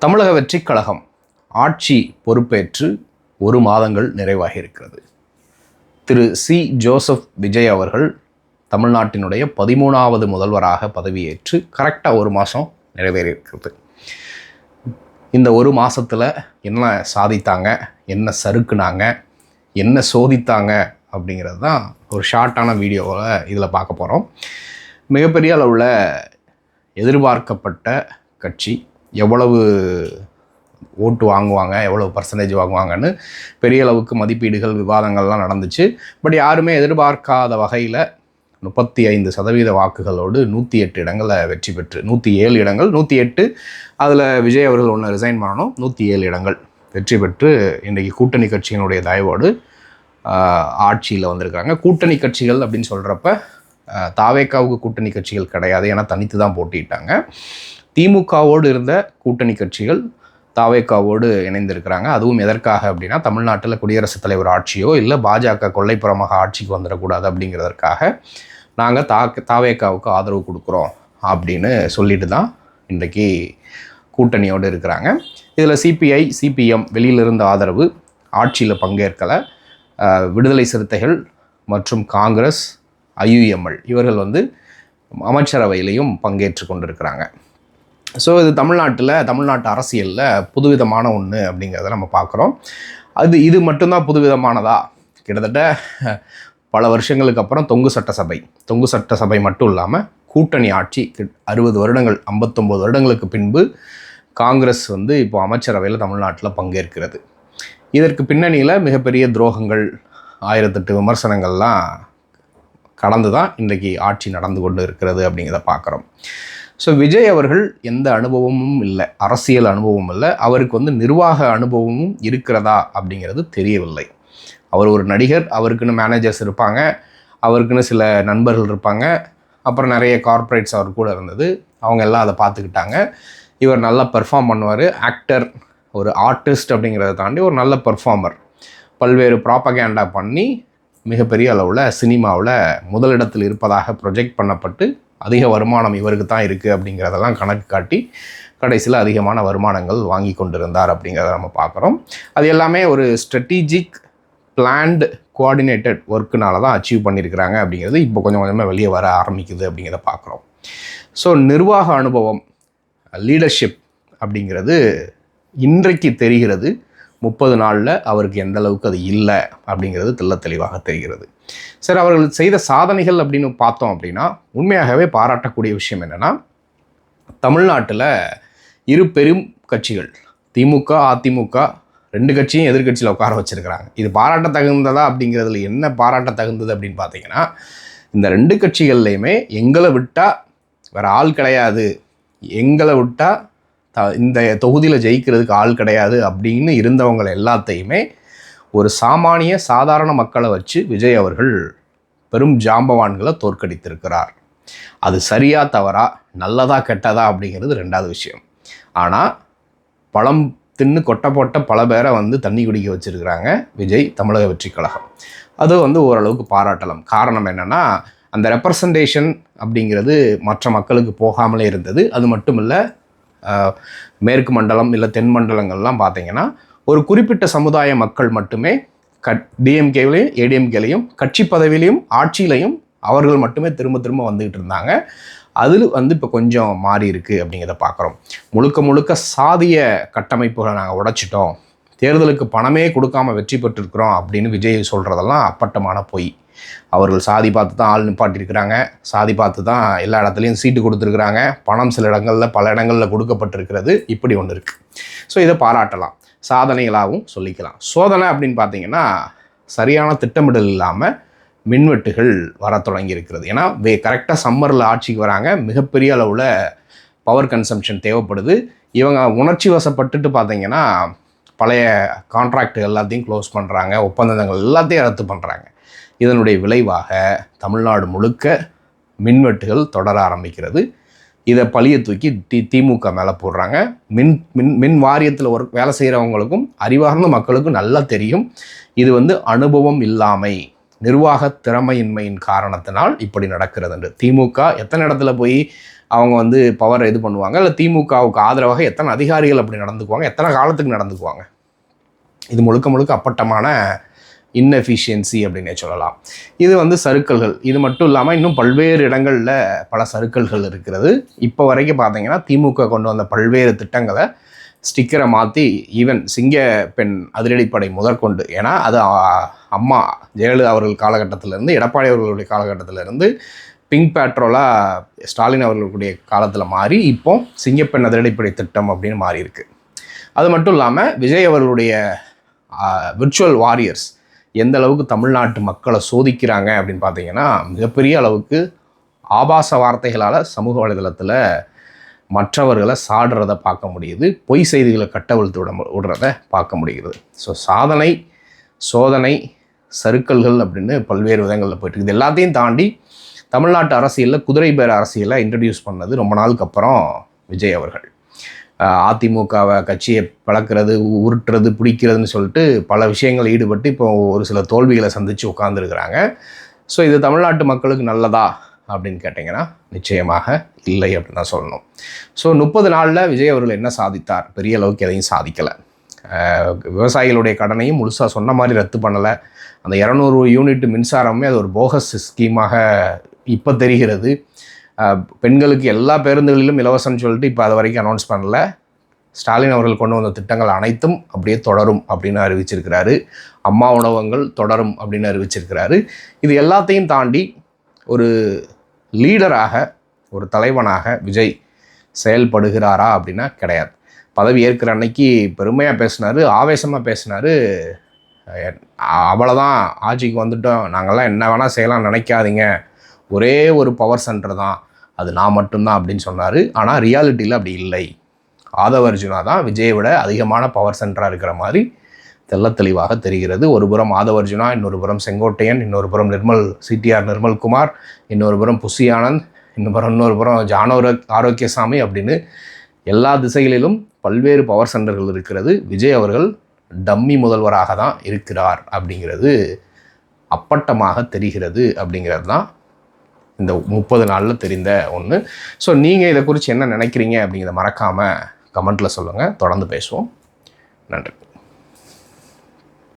தமிழக வெற்றிக் கழகம் ஆட்சி பொறுப்பேற்று 1 மாதங்கள் நிறைவாகி இருக்கிறது. திரு சி. ஜோசப் விஜய் அவர்கள் தமிழ்நாட்டினுடைய 13வது முதல்வராக பதவியேற்று கரெக்டாக 1 மாதம் நிறைவேறியிருக்கிறது. இந்த 1 மாதத்தில் என்ன சாதித்தாங்க, என்ன சறுக்குனாங்க, என்ன சோதித்தாங்க அப்படிங்கிறது தான் ஒரு ஷார்ட்டான வீடியோவில் இதில் பார்க்க போகிறோம். மிகப்பெரிய அளவில் எதிர்பார்க்கப்பட்ட கட்சி, எவ்வளவு ஓட்டு வாங்குவாங்க, எவ்வளவு பர்சன்டேஜ் வாங்குவாங்கன்னு பெரிய அளவுக்கு மதிப்பீடுகள், விவாதங்கள்லாம் நடந்துச்சு. பட் யாருமே எதிர்பார்க்காத வகையில் 35% வாக்குகளோடு 108 இடங்களில் வெற்றி பெற்று 107 இடங்கள் 108, அதில் விஜய் அவர்கள் ஒன்று ரிசைன் பண்ணணும், 107 இடங்கள் வெற்றி பெற்று இன்றைக்கி கூட்டணி கட்சியினுடைய தயவோடு ஆட்சியில் வந்திருக்காங்க. கூட்டணி கட்சிகள் அப்படின்னு சொல்கிறப்ப தாவேக்காவுக்கு கூட்டணி கட்சிகள் கிடையாது, ஏன்னா தனித்து தான் போட்டிட்டாங்க. திமுகவோடு இருந்த கூட்டணி கட்சிகள் தாவேக்காவோடு இணைந்திருக்கிறாங்க. அதுவும் எதற்காக அப்படின்னா, தமிழ்நாட்டில் குடியரசுத் தலைவர் ஆட்சியோ இல்லை பாஜக கொள்ளைப்புறமாக ஆட்சிக்கு வந்துடக்கூடாது அப்படிங்கிறதற்காக நாங்கள் தாவேக்காவுக்கு ஆதரவு கொடுக்குறோம் அப்படின்னு சொல்லிட்டு தான் இன்றைக்கி கூட்டணியோடு இருக்கிறாங்க. இதில் சிபிஐ, சிபிஎம் வெளியிலிருந்த ஆதரவு, ஆட்சியில் பங்கேற்கலை. விடுதலை சிறுத்தைகள் மற்றும் காங்கிரஸ், ஐயுஎம்எல் இவர்கள் அமைச்சரவையிலையும் பங்கேற்று கொண்டிருக்கிறாங்க. ஸோ இது தமிழ்நாட்டு அரசியலில் புதுவிதமான ஒன்று அப்படிங்கிறத நம்ம பார்க்குறோம். இது மட்டும்தான் புதுவிதமானதா? கிட்டத்தட்ட பல வருஷங்களுக்கு அப்புறம் தொங்கு சட்டசபை மட்டும் இல்லாமல் கூட்டணி ஆட்சி 60 வருடங்கள் 59 வருடங்களுக்கு பின்பு காங்கிரஸ் இப்போ அமைச்சரவையில் தமிழ்நாட்டில் பங்கேற்கிறது. இதற்கு பின்னணியில் மிகப்பெரிய துரோகங்கள், 1008 விமர்சனங்கள்லாம் கடந்து தான் இன்றைக்கி ஆட்சி நடந்து கொண்டு இருக்கிறது அப்படிங்கிறத பார்க்குறோம். ஸோ விஜய் அவர்கள் எந்த அனுபவமும் இல்லை, அரசியல் அனுபவமும் இல்லை, அவருக்கு நிர்வாக அனுபவமும் இருக்கிறதா அப்படிங்கிறது தெரியவில்லை. அவர் ஒரு நடிகர், அவருக்குன்னு மேனேஜர்ஸ் இருப்பாங்க, அவருக்குன்னு சில நண்பர்கள் இருப்பாங்க, அப்புறம் நிறைய கார்ப்பரேட்ஸ் அவர் கூட இருந்தது, அவங்க எல்லாம் அதை பார்த்துக்கிட்டாங்க. இவர் நல்லா பெர்ஃபார்ம் பண்ணுவார், ஆக்டர், ஒரு ஆர்டிஸ்ட் அப்படிங்கிறத தாண்டி ஒரு நல்ல பெர்ஃபார்மர். பல்வேறு ப்ராப்பகேண்டா பண்ணி மிகப்பெரிய அளவில் சினிமாவில் முதலிடத்தில் இருப்பதாக ப்ரொஜெக்ட் பண்ணப்பட்டு அதிக வருமானம் இவருக்கு தான் இருக்குது அப்படிங்கிறதெல்லாம் கணக்கு காட்டி கடைசியில் அதிகமான வருமானங்கள் வாங்கி கொண்டிருந்தார் அப்படிங்கிறத நம்ம பார்க்குறோம். அது எல்லாமே ஒரு ஸ்ட்ராட்டஜிக், பிளான்டு, கோஆர்டினேட்டட் ஒர்க்குனால தான் அச்சீவ் பண்ணியிருக்கிறாங்க அப்படிங்கிறது இப்போ கொஞ்சம் கொஞ்சமாக வெளியே வர ஆரம்பிக்குது அப்படிங்கிறத பார்க்குறோம். ஸோ நிர்வாக அனுபவம், லீடர்ஷிப் அப்படிங்கிறது இன்றைக்கு தெரிகிறது. 30 நாளில் அவருக்கு எந்த அளவுக்கு அது இல்லை அப்படிங்கிறது தெளிவாக தெரிகிறது. சரி, அவர்கள் செய்த சாதனைகள் அப்படின்னு பார்த்தோம் அப்படின்னா, உண்மையாகவே பாராட்டக்கூடிய விஷயம் என்னென்னா, தமிழ்நாட்டில் 2 பெரும் கட்சிகள், திமுக, அதிமுக 2 கட்சியும் எதிர்கட்சியில் உட்கார வச்சுருக்கிறாங்க. இது பாராட்ட தகுந்ததா அப்படிங்கிறதுல என்ன பாராட்ட தகுந்தது அப்படின்னு பார்த்தீங்கன்னா, இந்த 2 கட்சிகள்லையுமே எங்களை விட்டால் வேறு ஆள் கிடையாது, எங்களை விட்டால் இந்த தொகுதியில் ஜெயிக்கிறதுக்கு ஆள் கிடையாது அப்படின்னு இருந்தவங்க எல்லாத்தையுமே ஒரு சாதாரண மக்களை வச்சு விஜய் அவர்கள் பெரும் ஜாம்பவான்களை தோற்கடித்திருக்கிறார். அது சரியா தவறா, நல்லதா கெட்டதா அப்படிங்கிறது 2வது விஷயம். ஆனால் பழம் தின்னு கொட்டை போட்ட பல பேரை தண்ணி குடிக்க வச்சுருக்கிறாங்க விஜய், தமிழக வெற்றிக் கழகம். அது ஓரளவுக்கு பாராட்டலாம். காரணம் என்னென்னா, அந்த ரெப்ரசன்டேஷன் அப்படிங்கிறது மற்ற மக்களுக்கு போகாமலே இருந்தது. அது மட்டும் இல்லை, மேற்கு மண்டலம் இல்லை தென் மண்டலங்கள்லாம் பார்த்திங்கன்னா ஒரு குறிப்பிட்ட சமுதாய மக்கள் மட்டுமே டிஎம்கேவிலையும் ஏடிஎம்கேலையும் கட்சி பதவியிலையும் ஆட்சியிலையும் அவர்கள் மட்டுமே திரும்ப வந்துக்கிட்டு இருந்தாங்க. அதில் இப்போ கொஞ்சம் மாறி இருக்குது அப்படிங்கிறத பார்க்குறோம். முழுக்க சாதிய கட்டமைப்புகளை நாங்கள் உடைச்சிட்டோம், தேர்தலுக்கு பணமே கொடுக்காமல் வெற்றி பெற்றிருக்கிறோம் அப்படின்னு விஜய் சொல்கிறதெல்லாம் அப்பட்டமான பொய். அவர்கள் சாதி பார்த்து தான் ஆள் நிப்பாட்டியிருக்கிறாங்க, சாதி பார்த்து தான் எல்லா இடத்துலையும் சீட்டு கொடுத்துருக்குறாங்க, பணம் சில இடங்களில் பல இடங்களில் கொடுக்கப்பட்டிருக்கிறது, இப்படி ஒன்று இருக்குது. ஸோ இதை பாராட்டலாம், சாதனைகளாகவும் சொல்லிக்கலாம். சோதனை அப்படின்னு பார்த்தீங்கன்னா, சரியான திட்டமிடல் இல்லாமல் மின்வெட்டுகள் வர தொடங்கி இருக்கிறது. ஏன்னா கரெக்டாக சம்மரில் ஆட்சிக்கு வராங்க, மிகப்பெரிய அளவில் பவர் கன்சம்ஷன் தேவைப்படுது. இவங்க உணர்ச்சி வசப்பட்டுட்டு பார்த்தீங்கன்னா பழைய கான்ட்ராக்ட் எல்லாத்தையும் க்ளோஸ் பண்ணுறாங்க, ஒப்பந்தங்கள் எல்லாத்தையும் ரத்து பண்ணுறாங்க. இதனுடைய விளைவாக தமிழ்நாடு முழுக்க மின்வெட்டுகள் தொடர ஆரம்பிக்கிறது. இதை பழியை தூக்கி திமுக மேலே போடுறாங்க. மின் வாரியத்தில் வேலை செய்கிறவங்களுக்கும் அறிவார்ந்த மக்களுக்கும் நல்லா தெரியும் இது அனுபவம் இல்லாமை, நிர்வாக திறமையின்மையின் காரணத்தினால் இப்படி நடக்கிறது என்று. திமுக எத்தனை இடத்துல போய் அவங்க வந்து பவரை இது பண்ணுவாங்க, இல்லை திமுகவுக்கு ஆதரவாக எத்தனை அதிகாரிகள் அப்படி நடந்துக்குவாங்க, எத்தனை காலத்துக்கு நடந்துக்குவாங்க. இது முழுக்க முழுக்க அப்பட்டமான இன்எஃபிஷியன்சி அப்படின்னே சொல்லலாம். இது வந்து சறுக்கல்கள். இது மட்டும் இல்லாமல் இன்னும் பல்வேறு இடங்களில் பல சறுக்கல்கள் இருக்கிறது. இப்போ வரைக்கும் பார்த்தீங்கன்னா திமுக கொண்டு வந்த பல்வேறு திட்டங்களை ஸ்டிக்கரை மாற்றி ஈவன் சிங்க பெண் அதிரடிப்படை முதற்கொண்டு, ஏன்னா அது அம்மா ஜெயலலிதா அவர்கள் காலகட்டத்திலேருந்து எடப்பாடி அவர்களுடைய காலகட்டத்திலேருந்து பிங்க் பேட்ரோலாக ஸ்டாலின் அவர்களுடைய காலத்தில் மாறி இப்போ சிங்கப்பெண் அதிரடிப்படை திட்டம் அப்படின்னு மாறி இருக்கு. அது மட்டும் இல்லாமல் விஜய் அவர்களுடைய விர்ச்சுவல் வாரியர்ஸ் எந்த அளவுக்கு தமிழ்நாட்டு மக்களை சோதிக்கிறாங்க அப்படின்னு பார்த்தீங்கன்னா, மிகப்பெரிய அளவுக்கு ஆபாச வார்த்தைகளால் சமூக வலைதளத்தில் மற்றவர்களை சாடுறதை பார்க்க முடியுது, பொய் செய்திகளை கட்டவிழ்த்து விடுறத பார்க்க முடிகிறது. ஸோ சாதனை, சோதனை, சறுக்கல்கள் அப்படின்னு பல்வேறு விதங்களில் போயிட்டு இது எல்லாத்தையும் தாண்டி தமிழ்நாட்டு அரசியலில் குதிரை பேர அரசியலை இன்ட்ரடியூஸ் பண்ணது ரொம்ப நாளுக்கு அப்புறம் விஜய் அவர்கள். அதிமுகவை கட்சியை பழக்கிறது, உருட்டுறது, பிடிக்கிறதுன்னு சொல்லிட்டு பல விஷயங்கள் ஈடுபட்டு இப்போ ஒரு சில தோல்விகளை சந்தித்து உட்கார்ந்துருக்கிறாங்க. ஸோ இது தமிழ்நாட்டு மக்களுக்கு நல்லதா அப்படின்னு கேட்டிங்கன்னா நிச்சயமாக இல்லை அப்படின்னு தான் சொல்லணும். ஸோ 30 நாளில் விஜய் அவர்கள் என்ன சாதித்தார்? பெரிய அளவுக்கு எதையும் சாதிக்கலை. விவசாயிகளுடைய கடனையும் முழுசாக சொன்ன மாதிரி ரத்து பண்ணலை. அந்த 200 யூனிட் மின்சாரமே அது ஒரு போகஸ் ஸ்கீமாக இப்போ தெரிகிறது. பெண்களுக்கு எல்லா பேருந்துகளிலும் இலவசம்னு சொல்லிட்டு இப்போ அது வரைக்கும் அனௌன்ஸ் பண்ணல. ஸ்டாலின் அவர்கள் கொண்டு வந்த திட்டங்கள் அனைத்தும் அப்படியே தொடரும் அப்படின்னு அறிவிச்சிருக்கிறாரு. அம்மா உணவகங்கள் தொடரும் அப்படின்னு அறிவிச்சிருக்கிறாரு. இது எல்லாத்தையும் தாண்டி ஒரு லீடராக, ஒரு தலைவனாக விஜய் செயல்படுகிறாரா அப்படின்னா கிடையாது. பதவி ஏற்கிற அன்னைக்கு பெருமையாக பேசினார், ஆவேசமாக பேசினார். அவ்வளோதான், ஆட்சிக்கு வந்துட்டோம், நாங்கள்லாம் என்ன வேணால் செய்யலாம் நினைக்காதீங்க, ஒரே ஒரு பவர் சென்டர் தான், அது நான் மட்டும்தான் அப்படின்னு சொன்னார். ஆனால் ரியாலிட்டியில் அப்படி இல்லை. ஆதவ அர்ஜுனா தான் விஜயை விட அதிகமான பவர் சென்டராக இருக்கிற மாதிரி தெள்ள தெளிவாக தெரிகிறது. ஒரு புறம் ஆதவ அர்ஜுனா, இன்னொரு புறம் செங்கோட்டையன், இன்னொரு புறம் சிடிஆர் நிர்மல்குமார், இன்னொரு புறம் புசி ஆனந்த், இன்னொரு புறம் ஆரோக்கியசாமி அப்படின்னு எல்லா திசைகளிலும் பல்வேறு பவர் சென்டர்கள் இருக்கிறது. விஜய் அவர்கள் டம்மி முதல்வராக தான் இருக்கிறார் அப்படிங்கிறது அப்பட்டமாக தெரிகிறது. அப்படிங்கிறது தான் இந்த 30 நாளில் தெரிந்த ஒன்று. ஸோ நீங்கள் இதை குறித்து என்ன நினைக்கிறீங்க அப்படிங்கிறத மறக்காமல் கமெண்ட்டில் சொல்லுங்கள். தொடர்ந்து பேசுவோம். நன்றி.